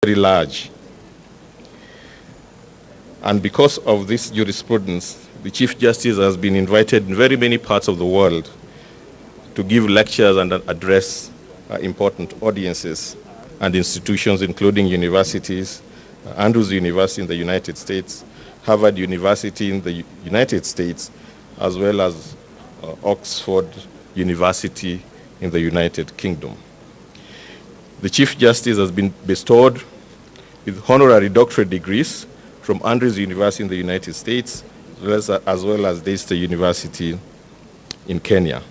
very large. And because of this jurisprudence, the Chief Justice has been invited in very many parts of the world to give lectures and address important audiences and institutions, including universities, Andrews University in the United States, Harvard University in the United States, as well as Oxford University in the United Kingdom. The Chief Justice has been bestowed with honorary doctorate degrees from Andrews University in the United States, as well as Daystar University in Kenya.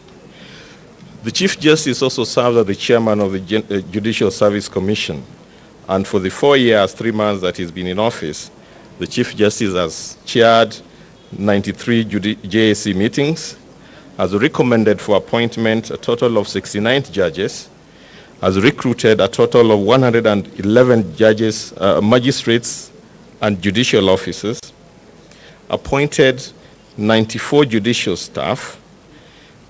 The Chief Justice also serves as the chairman of the Judicial Service Commission, and for the 4 years, 3 months that he's been in office, the Chief Justice has chaired 93 JSC meetings, has recommended for appointment a total of 69 judges, has recruited a total of 111 judges, magistrates, and judicial officers, appointed 94 judicial staff,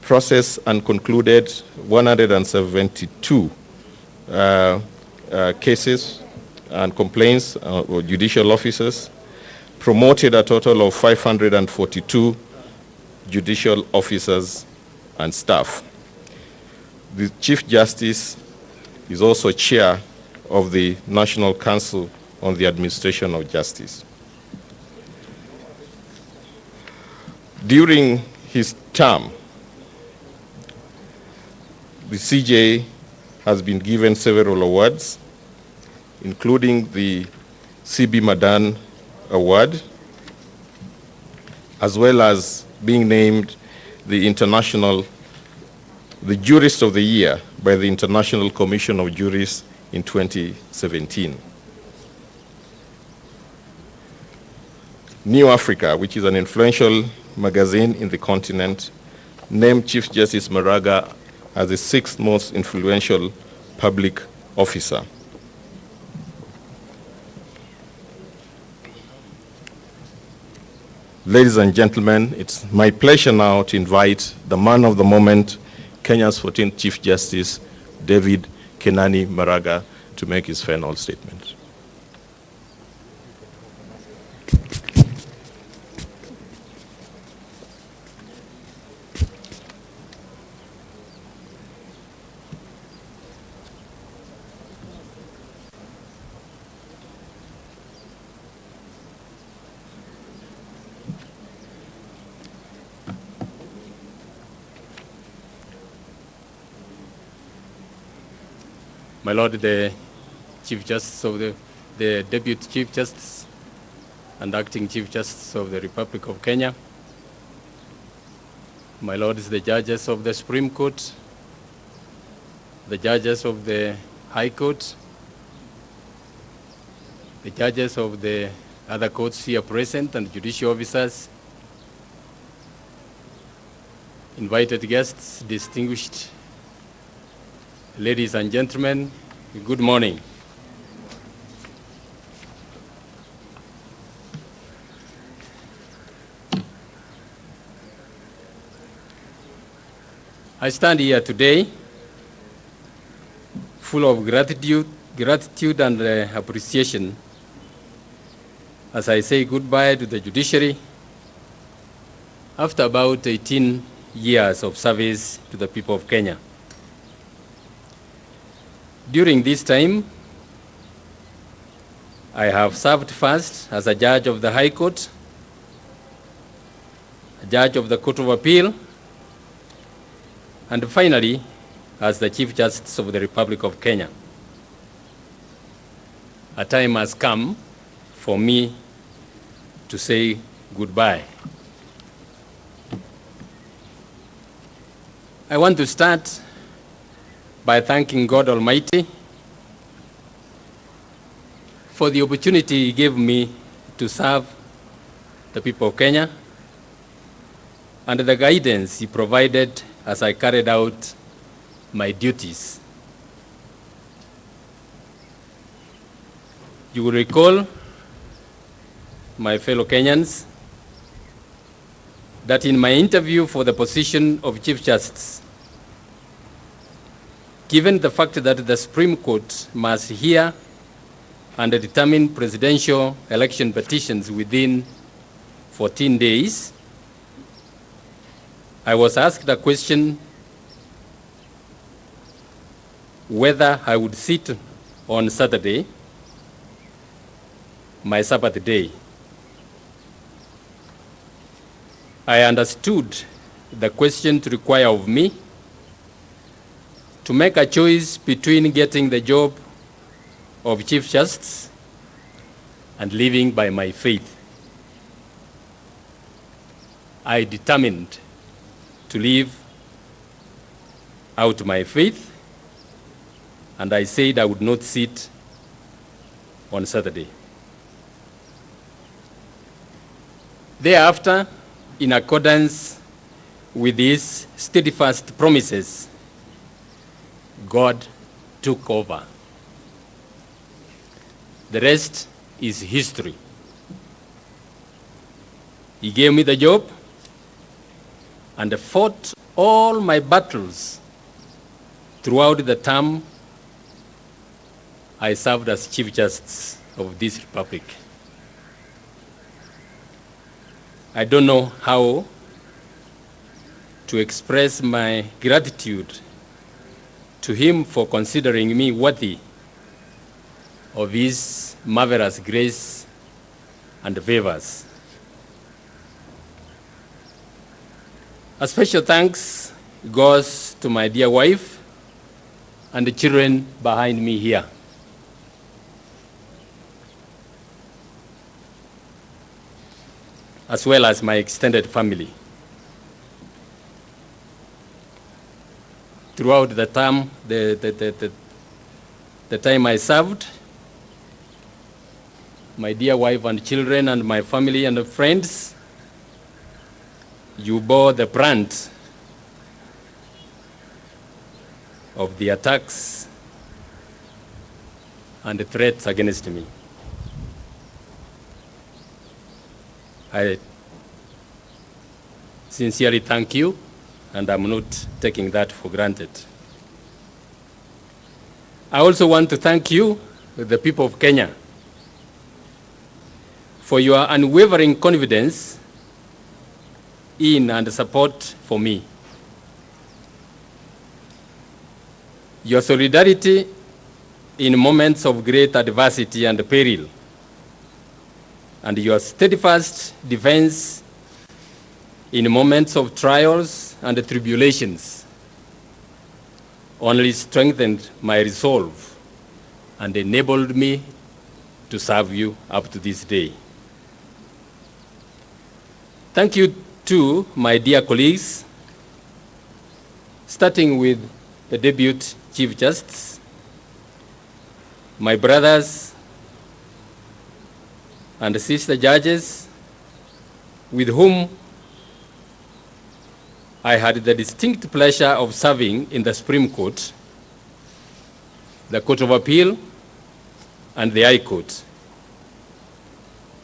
processed and concluded 172 cases and complaints of judicial officers, promoted a total of 542 judicial officers and staff. The Chief Justice is also chair of the National Council on the Administration of Justice. During his term, the CJ has been given several awards, including the C.B. Madan Award, as well as being named the Jurist of the Year by the International Commission of Jurists in 2017. New Africa, which is an influential magazine in the continent, named Chief Justice MARAGA as the 6th most influential public officer. Ladies and gentlemen, it's my pleasure now to invite the man of the moment, Kenya's 14th Chief Justice, David Kenani Maraga, to make his final statement. My Lord, the Chief Justice of the Deputy Chief Justice and Acting Chief Justice of the Republic of Kenya, my Lords, the judges of the Supreme Court, the judges of the High Court, the judges of the other courts here present, and judicial officers, invited guests, distinguished ladies and gentlemen, good morning. I stand here today full of gratitude and appreciation as I say goodbye to the judiciary after about 18 years of service to the people of Kenya. During this time, I have served first as a judge of the High Court, a judge of the Court of Appeal, and finally, as the Chief Justice of the Republic of Kenya. A time has come for me to say goodbye. I want to start by thanking God Almighty for the opportunity He gave me to serve the people of Kenya and the guidance He provided as I carried out my duties. You will recall, my fellow Kenyans, that in my interview for the position of Chief Justice, given the fact that the Supreme Court must hear and determine presidential election petitions within 14 days, I was asked a question whether I would sit on Saturday, my Sabbath day. I understood the question to require of me to make a choice between getting the job of Chief Justice and living by my faith. I determined to live out my faith, and I said I would not sit on Saturday. Thereafter, in accordance with these steadfast promises, God took over. The rest is history. He gave me the job and fought all my battles throughout the term I served as Chief Justice of this Republic. I don't know how to express my gratitude to him for considering me worthy of his marvelous grace and favors. A special thanks goes to my dear wife and the children behind me here. As well as my extended family. Throughout the term, the time I served, my dear wife and children and my family and friends, you bore the brunt of the attacks and the threats against me. I sincerely thank you, and I'm not taking that for granted. I also want to thank you, the people of Kenya, for your unwavering confidence in and support for me. Your solidarity in moments of great adversity and peril, and your steadfast defense in moments of trials and tribulations only strengthened my resolve and enabled me to serve you up to this day. Thank you to my dear colleagues, starting with the Deputy Chief Justice, my brothers and sister judges, with whom I had the distinct pleasure of serving in the Supreme Court, the Court of Appeal, and the High Court.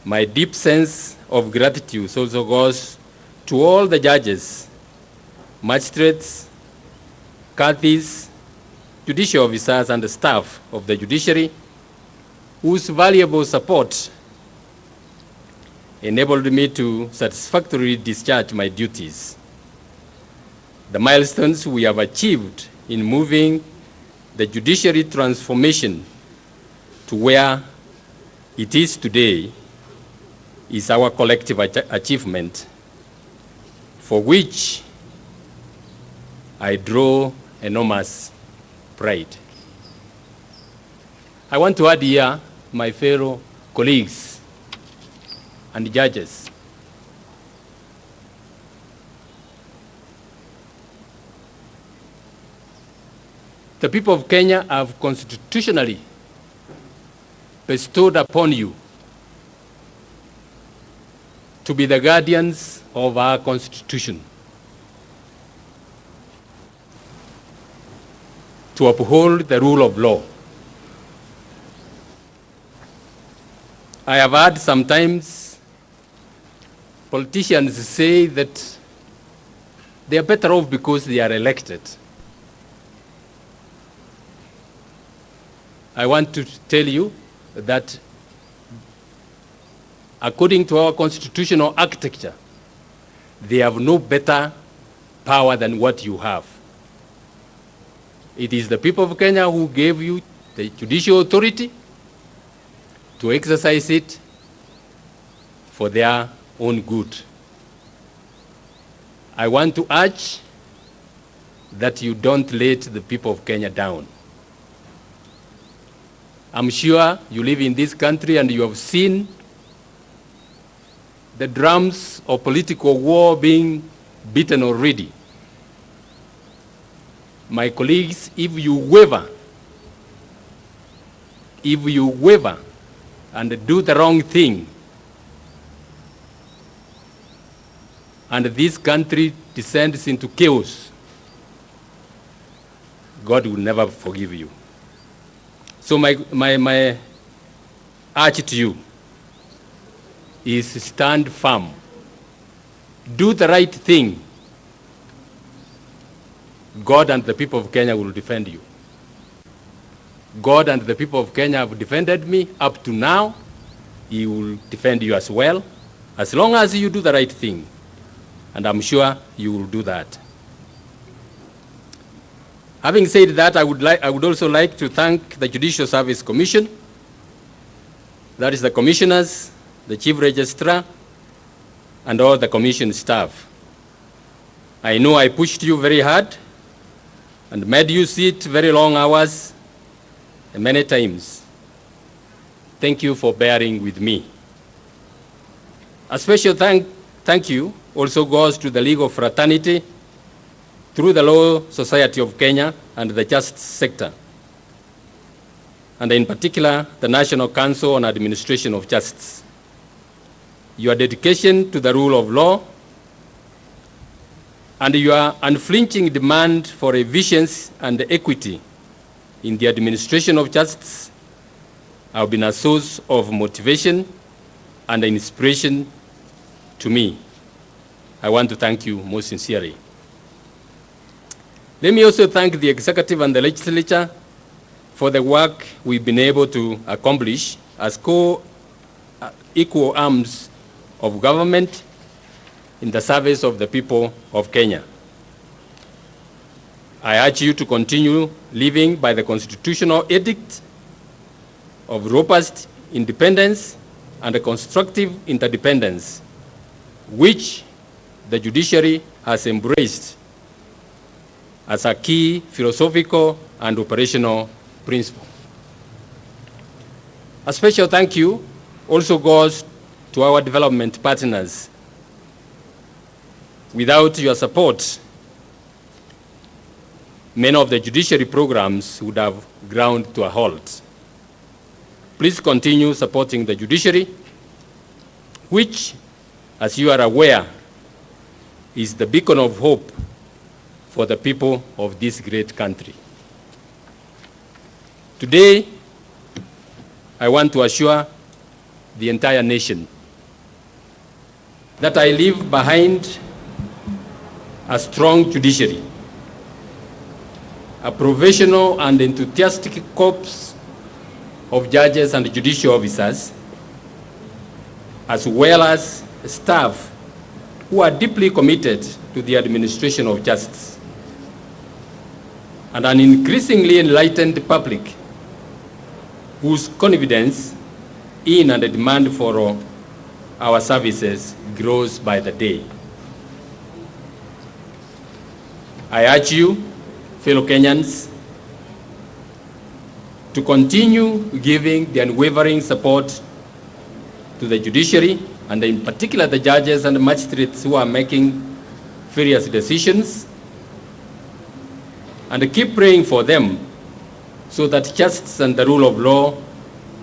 My deep sense of gratitude also goes to all the judges, magistrates, caddies, judicial officers, and the staff of the judiciary, whose valuable support enabled me to satisfactorily discharge my duties. The milestones we have achieved in moving the judiciary transformation to where it is today is our collective achievement, for which I draw enormous pride. I want to add here my fellow colleagues and judges. The people of Kenya have constitutionally bestowed upon you to be the guardians of our Constitution, to uphold the rule of law. I have heard sometimes politicians say that they are better off because they are elected. I want to tell you that according to our constitutional architecture, they have no better power than what you have. It is the people of Kenya who gave you the judicial authority to exercise it for their own good. I want to urge that you don't let the people of Kenya down. I'm sure you live in this country and you have seen the drums of political war being beaten already. My colleagues, if you waver and do the wrong thing, and this country descends into chaos, God will never forgive you. So my urge to you is stand firm. Do the right thing. God and the people of Kenya will defend you. God and the people of Kenya have defended me up to now. He will defend you as well, as long as you do the right thing. And I'm sure you will do that. Having said that, I would also like to thank the Judicial Service Commission, that is the commissioners, the chief registrar, and all the commission staff. I know I pushed you very hard and made you sit very long hours and many times. Thank you for bearing with me. A special thank you also goes to the legal fraternity through the Law Society of Kenya and the justice sector, and in particular, the National Council on Administration of Justice. Your dedication to the rule of law and your unflinching demand for efficiency and equity in the administration of justice have been a source of motivation and inspiration to me. I want to thank you most sincerely. Let me also thank the executive and the legislature for the work we've been able to accomplish as equal arms of government in the service of the people of Kenya. I urge you to continue living by the constitutional edict of robust independence and a constructive interdependence, which the judiciary has embraced as a key philosophical and operational principle. A special thank you also goes to our development partners. Without your support, many of the judiciary programs would have ground to a halt. Please continue supporting the judiciary, which, as you are aware, is the beacon of hope for the people of this great country. Today, I want to assure the entire nation that I leave behind a strong judiciary, a professional and enthusiastic corps of judges and judicial officers, as well as staff who are deeply committed to the administration of justice, and an increasingly enlightened public whose confidence in and the demand for our services grows by the day. I urge you, fellow Kenyans, to continue giving the unwavering support to the judiciary, and in particular the judges and the magistrates who are making various decisions, and keep praying for them so that justice and the rule of law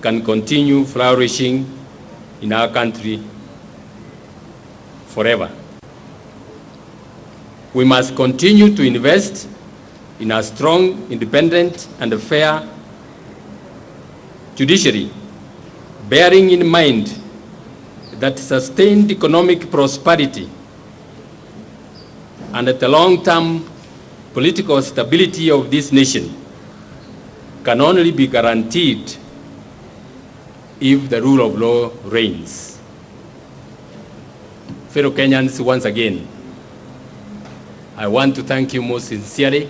can continue flourishing in our country forever. We must continue to invest in a strong, independent, and fair judiciary, bearing in mind that sustained economic prosperity and the long-term political stability of this nation can only be guaranteed if the rule of law reigns. Fellow Kenyans, once again, I want to thank you most sincerely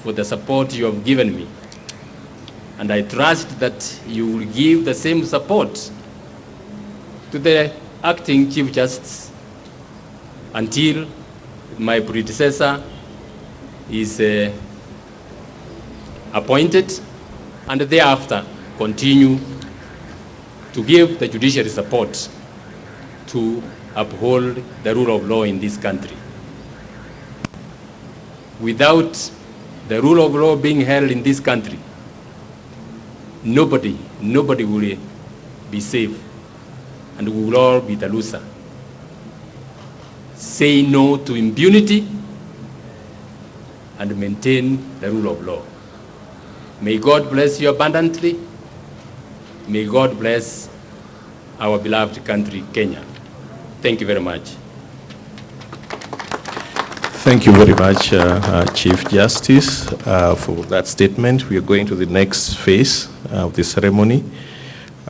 for the support you have given me. And I trust that you will give the same support to the acting Chief Justice until my predecessor is appointed, and thereafter continue to give the judiciary support to uphold the rule of law in this country. Without the rule of law being held in this country, nobody will be safe, and we will all be the loser. Say no to impunity and maintain the rule of law. May God bless you abundantly. May God bless our beloved country, Kenya. Thank you very much. Thank you very much, Chief Justice, for that statement. We are going to the next phase of the ceremony,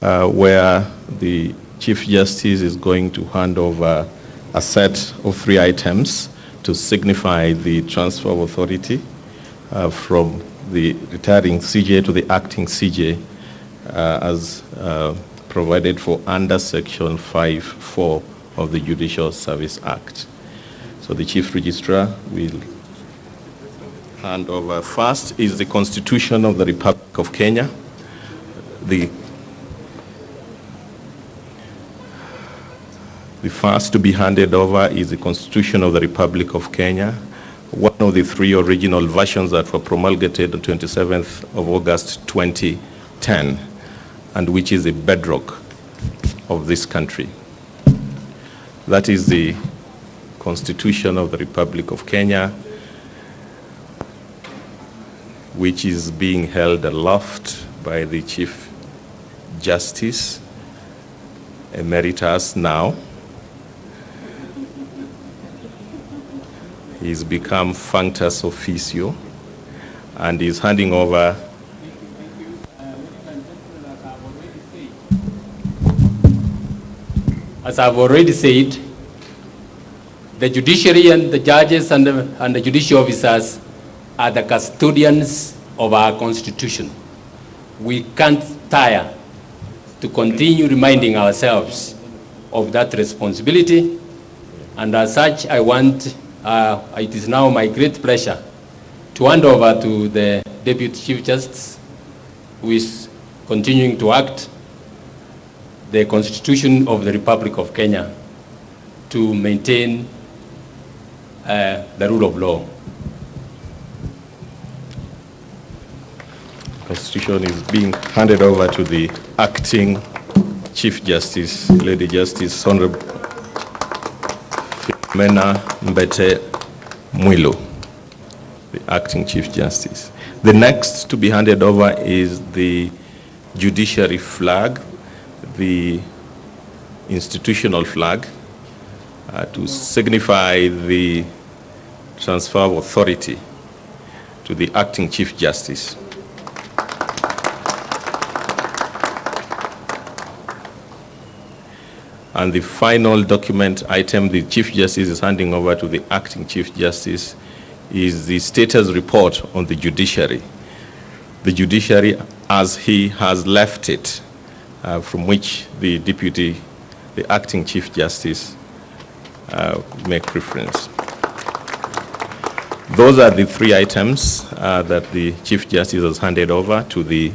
where the Chief Justice is going to hand over a set of 3 items to signify the transfer of authority from the retiring CJ to the acting CJ as provided for under Section 5(4) of the Judicial Service Act. So the Chief Registrar will hand over. First is the Constitution of the Republic of Kenya. The first to be handed over is the Constitution of the Republic of Kenya, one of the 3 original versions that were promulgated on 27th of August 2010, and which is a bedrock of this country. That is the Constitution of the Republic of Kenya, which is being held aloft by the Chief Justice Emeritus now. He's become functus officio and is handing over. As I've already said, the judiciary and the judges and the judicial officers are the custodians of our Constitution. We can't tire to continue reminding ourselves of that responsibility, and as such, it is now my great pleasure to hand over to the Deputy Chief Justice, who is continuing to act the Constitution of the Republic of Kenya to maintain the rule of law. Constitution is being handed over to the acting Chief Justice, Lady Justice Honorable Philomena Mwilu, the acting Chief Justice. The next to be handed over is the judiciary flag, the institutional flag, to signify the transfer of authority to the acting Chief Justice. And the final document item the Chief Justice is handing over to the acting Chief Justice is the status report on the judiciary. The judiciary as he has left it, from which the acting Chief Justice make reference. Those are the 3 items that the Chief Justice has handed over to the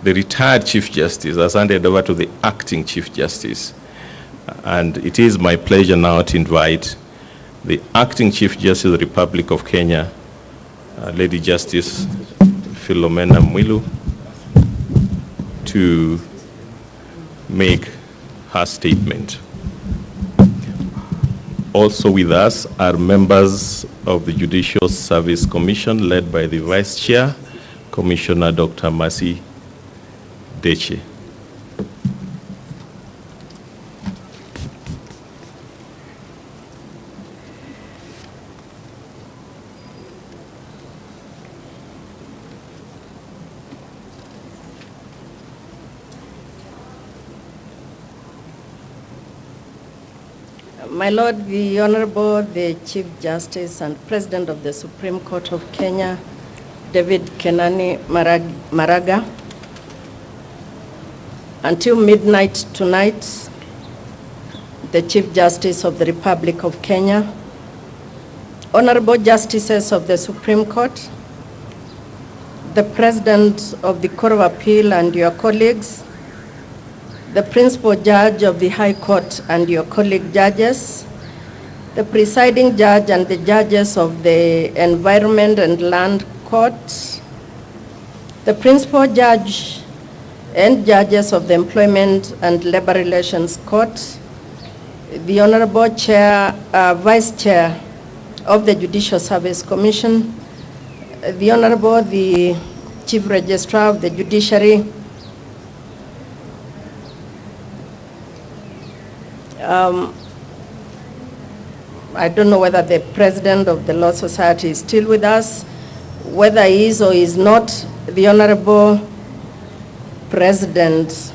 retired Chief Justice has handed over to the acting Chief Justice. And it is my pleasure now to invite the acting Chief Justice of the Republic of Kenya, Lady Justice Philomena Mwilu, to make her statement. Also with us are members of the Judicial Service Commission, led by the Vice Chair, Commissioner Dr. Mercy Deche. My Lord, the Honorable, the Chief Justice and President of the Supreme Court of Kenya, David Kenani Maraga, until midnight tonight, the Chief Justice of the Republic of Kenya, Honorable Justices of the Supreme Court, the President of the Court of Appeal and your colleagues, the Principal Judge of the High Court and your colleague judges, the Presiding Judge and the judges of the Environment and Land Court, the Principal Judge and judges of the Employment and Labor Relations Court, the Honorable Chair, Vice Chair of the Judicial Service Commission, the Honorable, the Chief Registrar of the Judiciary, I don't know whether the President of the Law Society is still with us, whether he is or is not, the Honorable President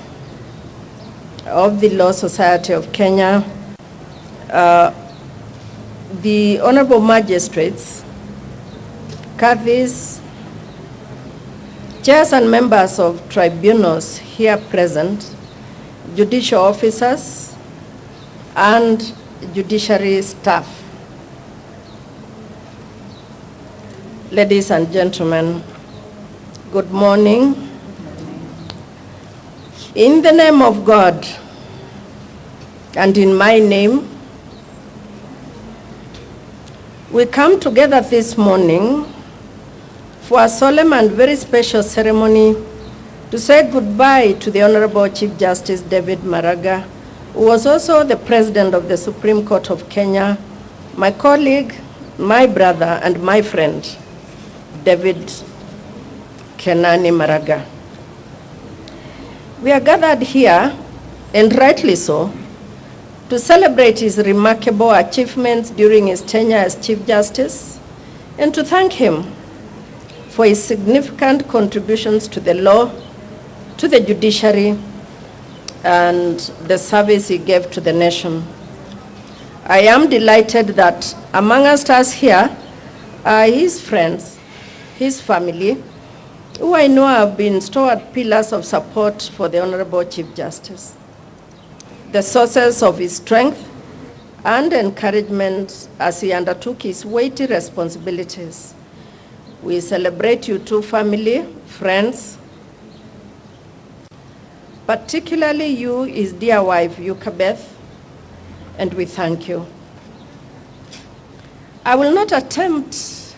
of the Law Society of Kenya, the Honorable Magistrates, Kadhis, chairs and members of tribunals here present, judicial officers, and judiciary staff. Ladies and gentlemen, good morning. In the name of God and in my name, we come together this morning for a solemn and very special ceremony to say goodbye to the Honorable Chief Justice David Maraga, who was also the President of the Supreme Court of Kenya, my colleague, my brother, and my friend, David Kenani Maraga. We are gathered here, and rightly so, to celebrate his remarkable achievements during his tenure as Chief Justice, and to thank him for his significant contributions to the law, to the judiciary, and the service he gave to the nation. I am delighted that amongst us here are his friends, his family, who I know have been stalwart pillars of support for the Honorable Chief Justice, the sources of his strength and encouragement as he undertook his weighty responsibilities. We celebrate you too, family, friends, particularly you, his dear wife, Yukabeth, and we thank you. I will not attempt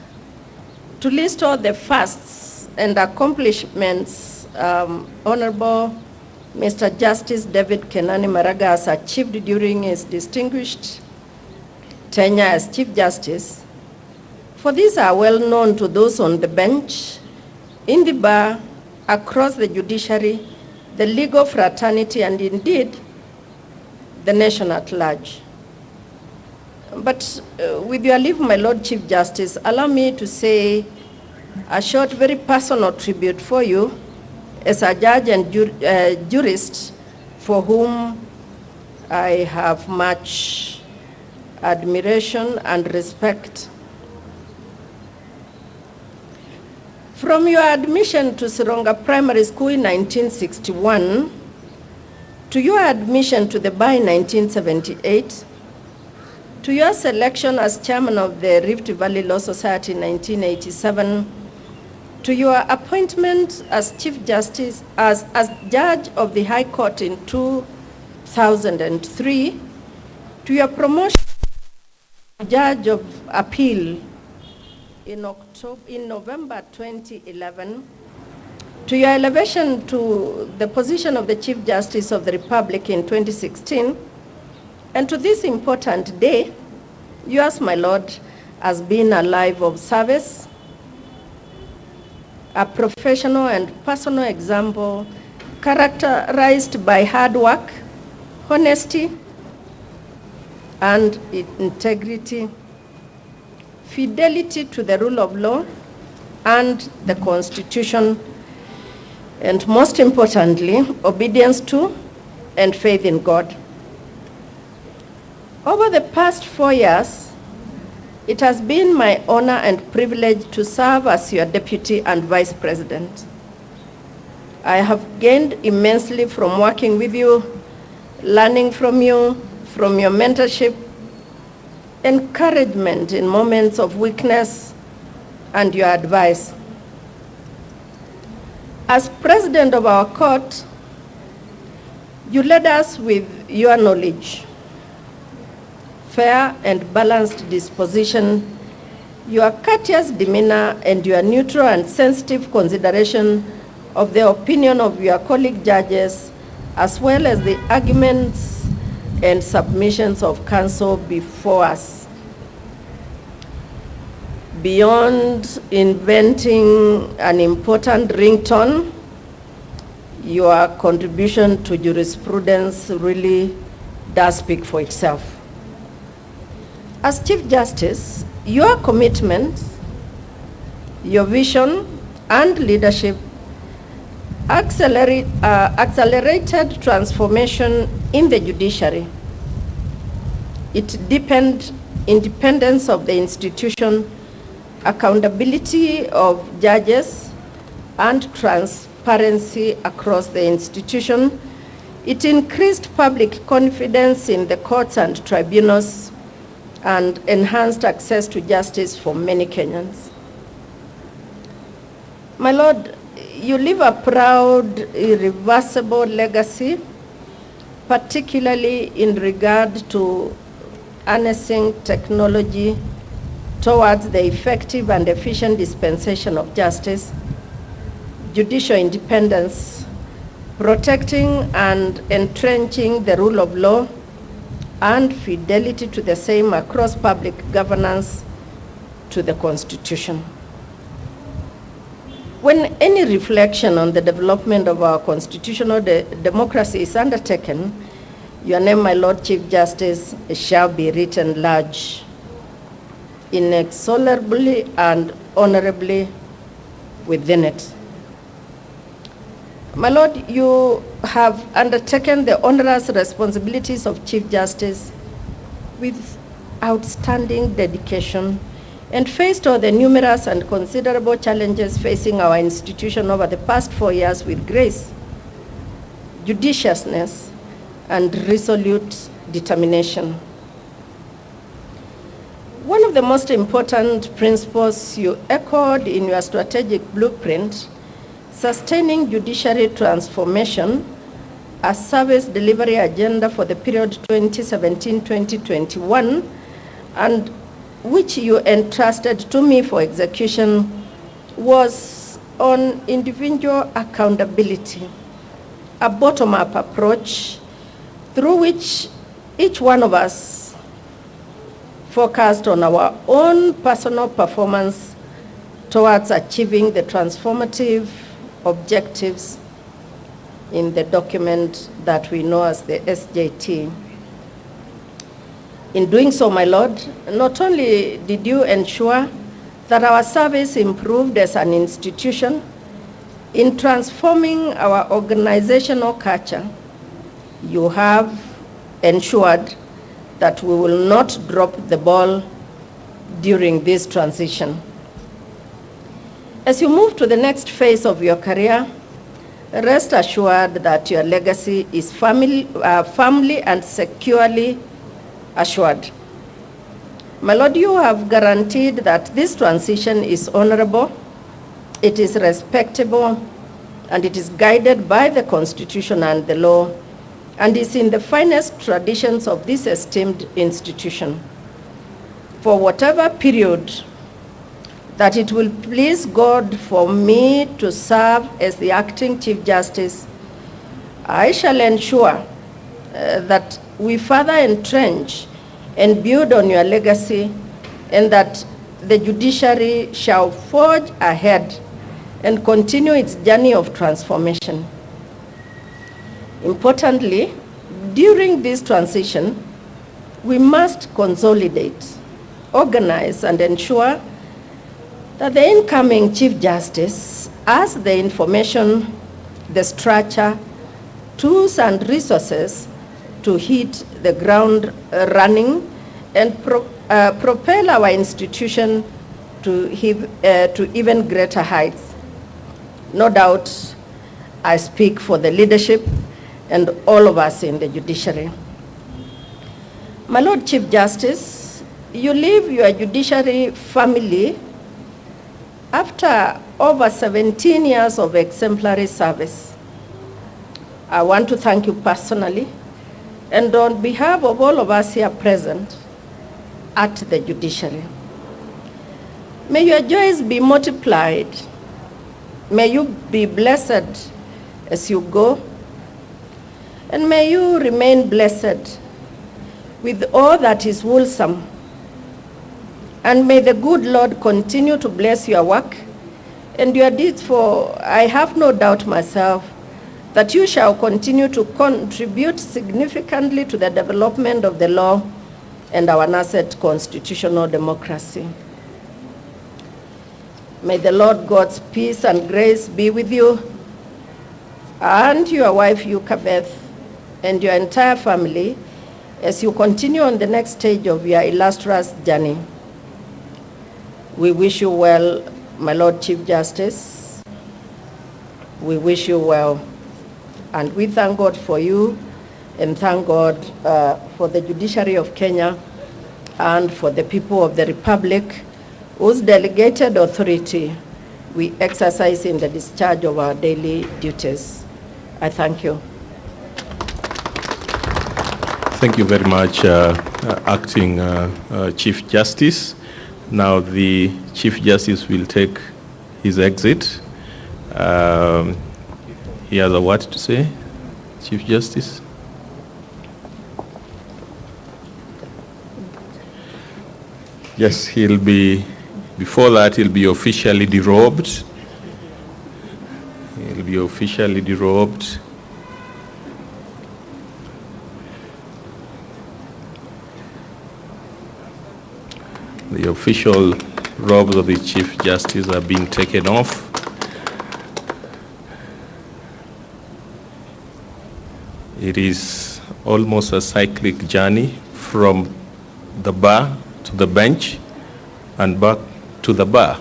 to list all the firsts and accomplishments Honorable Mr. Justice David Kenani Maraga has achieved during his distinguished tenure as Chief Justice, for these are well known to those on the bench, in the bar, across the judiciary, the legal fraternity, and indeed, the nation at large. But with your leave, my Lord Chief Justice, allow me to say a short, very personal tribute for you as a judge and jurist for whom I have much admiration and respect. From your admission to Sironga Primary School in 1961, to your admission to the bar in 1978, to your selection as chairman of the Rift Valley Law Society in 1987, to your appointment as Chief Justice, as Judge of the High Court in 2003, to your promotion as Judge of Appeal in November 2011, to your elevation to the position of the Chief Justice of the Republic in 2016, and to this important day, yours, my Lord, has been a life of service, a professional and personal example characterized by hard work, honesty, and integrity, fidelity to the rule of law and the Constitution, and most importantly, obedience to and faith in God. Over the past 4 years, it has been my honor and privilege to serve as your deputy and vice president. I have gained immensely from working with you, learning from your mentorship, encouragement in moments of weakness, and your advice. As president of our court, you led us with your knowledge, fair and balanced disposition, your courteous demeanor, and your neutral and sensitive consideration of the opinion of your colleague judges, as well as the arguments and submissions of counsel before us. Beyond inventing an important ringtone, your contribution to jurisprudence really does speak for itself. As Chief Justice, your commitment, your vision, and leadership accelerated transformation in the judiciary. It deepened independence of the institution, accountability of judges, and transparency across the institution. It increased public confidence in the courts and tribunals and enhanced access to justice for many Kenyans. My Lord, you leave a proud, irreversible legacy, particularly in regard to harnessing technology towards the effective and efficient dispensation of justice, judicial independence, protecting and entrenching the rule of law, and fidelity to the same across public governance to the Constitution. When any reflection on the development of our constitutional democracy is undertaken, your name, my Lord Chief Justice, shall be written large, inexorably and honorably within it. My Lord, you have undertaken the onerous responsibilities of Chief Justice with outstanding dedication and faced all the numerous and considerable challenges facing our institution over the past 4 years with grace, judiciousness, and resolute determination. One of the most important principles you echoed in your strategic blueprint, sustaining judiciary transformation, a service delivery agenda for the period 2017-2021, and which you entrusted to me for execution, was on individual accountability, a bottom-up approach through which each one of us focused on our own personal performance towards achieving the transformative objectives in the document that we know as the SJT. In doing so, my Lord, not only did you ensure that our service improved as an institution, in transforming our organizational culture, you have ensured that we will not drop the ball during this transition. As you move to the next phase of your career, rest assured that your legacy is firmly and securely assured. My Lord, you have guaranteed that this transition is honorable, it is respectable, and it is guided by the Constitution and the law, and is in the finest traditions of this esteemed institution. For whatever period that it will please God for me to serve as the acting Chief Justice, I shall ensure that we further entrench and build on your legacy, and that the judiciary shall forge ahead and continue its journey of transformation. Importantly, during this transition, we must consolidate, organize, and ensure that the incoming Chief Justice has the information, the structure, tools, and resources to hit the ground running and propel our institution to even greater heights. No doubt, I speak for the leadership and all of us in the judiciary. My Lord Chief Justice, you leave your judiciary family after over 17 years of exemplary service. I want to thank you personally and on behalf of all of us here present at the judiciary. May your joys be multiplied. May you be blessed as you go, and may you remain blessed with all that is wholesome. And may the good Lord continue to bless your work and your deeds, for I have no doubt myself that you shall continue to contribute significantly to the development of the law and our nascent constitutional democracy. May the Lord God's peace and grace be with you and your wife, Yukabeth, and your entire family as you continue on the next stage of your illustrious journey. We wish you well, my Lord Chief Justice. We wish you well. And we thank God for you and thank God for the judiciary of Kenya and for the people of the Republic whose delegated authority we exercise in the discharge of our daily duties. I thank you. Thank you very much, Acting Chief Justice. Now the Chief Justice will take his exit. He has a word to say, Chief Justice. Yes, before that, he'll be officially derobed. He'll be officially derobed. The official robes of the Chief Justice are being taken off. It is almost a cyclic journey from the bar to the bench and back to the bar,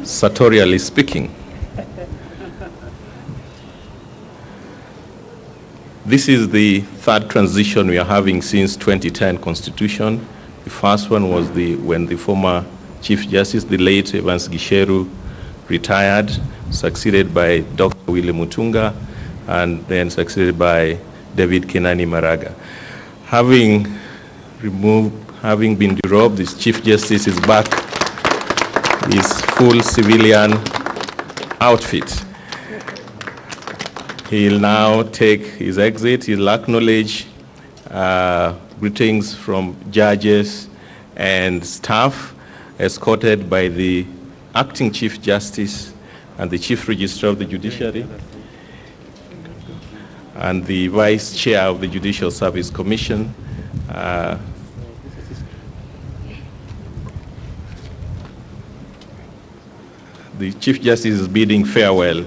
sartorially speaking. This is the third transition we are having since 2010 Constitution. The first one was when the former Chief Justice, the late Evans Gisheru, retired, succeeded by Dr. William Mutunga, and then succeeded by David Kenani Maraga. Having been derobed, this Chief Justice is back, his full civilian outfit. He'll now take his exit. He'll acknowledge greetings from judges and staff, escorted by the Acting Chief Justice and the Chief Registrar of the Judiciary and the Vice Chair of the Judicial Service Commission. The Chief Justice is bidding farewell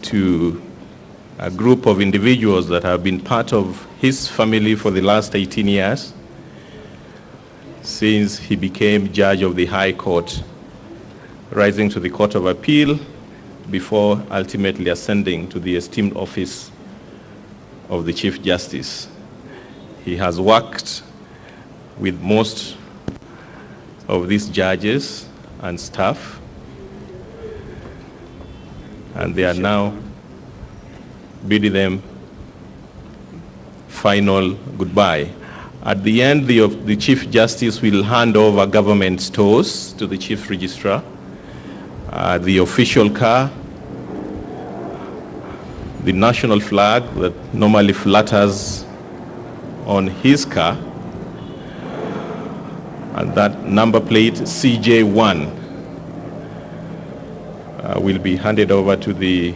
to a group of individuals that have been part of his family for the last 18 years, since he became judge of the High Court, rising to the Court of Appeal before ultimately ascending to the esteemed office of the Chief Justice. He has worked with most of these judges and staff, and they are now bidding them final goodbye. At the end, the Chief Justice will hand over government stores to the Chief Registrar, the official car, the national flag that normally flutters on his car, and that number plate CJ1 will be handed over to the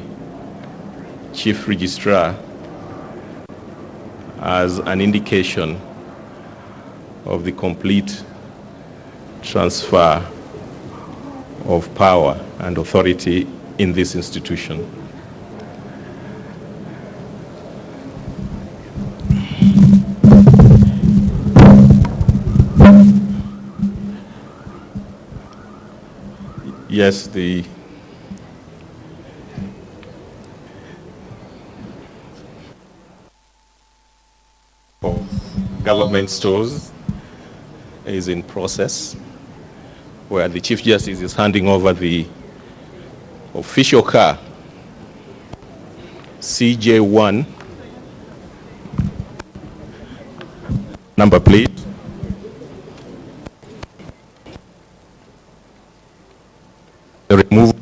Chief Registrar as an indication of the complete transfer of power and authority in this institution. Yes, the government stores is in process, where the Chief Justice is handing over the official car, CJ1, number plate, remove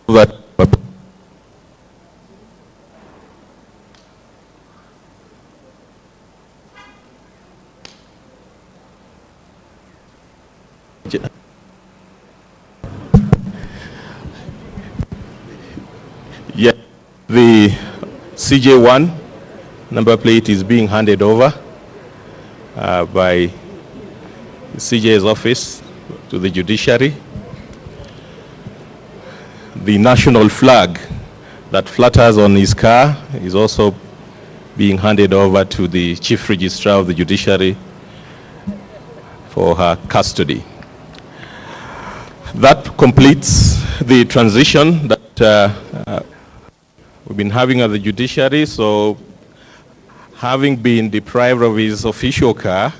that. Yeah, the CJ1 number plate is being handed over by the CJ's office to the judiciary. The national flag that flutters on his car is also being handed over to the Chief Registrar of the Judiciary for her custody. That completes the transition that we've been having at the judiciary. So, having been deprived of his official car,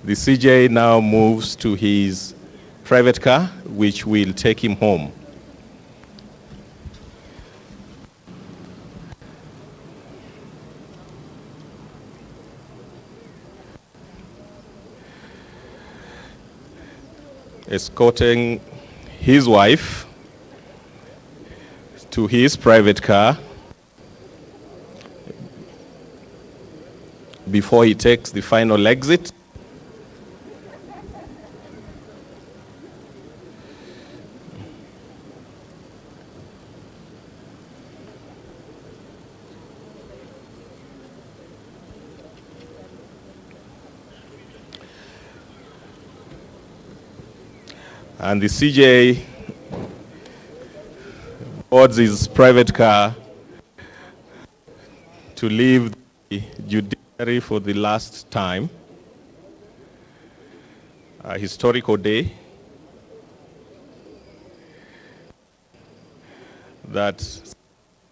the CJ now moves to his private car, which will take him home. Escorting his wife to his private car before he takes the final exit. And the CJ boards his private car to leave the judiciary for the last time. A historical day that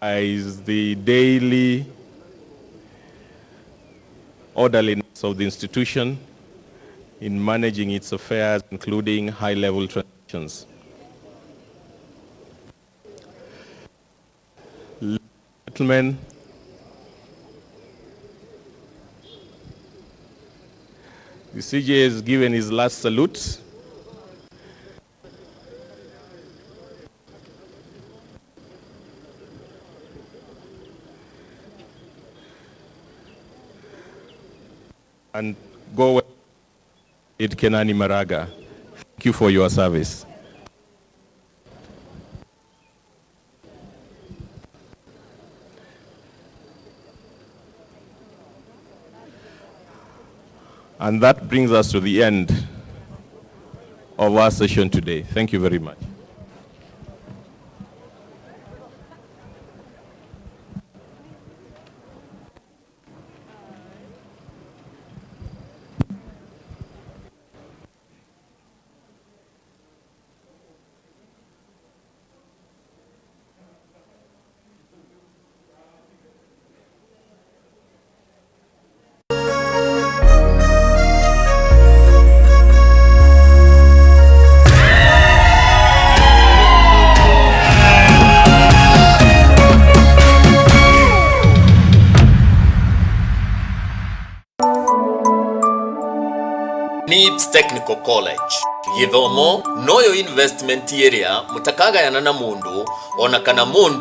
is the daily orderliness of the institution in managing its affairs, including high-level transactions. Gentlemen, the CJ has given his last salute. And go with it, Kenani Maraga. Thank you for your service. And that brings us to the end of our session today. Thank you very much. NIBS Technical College githomo noyo investment area mutakagayana na mundu onakana mundu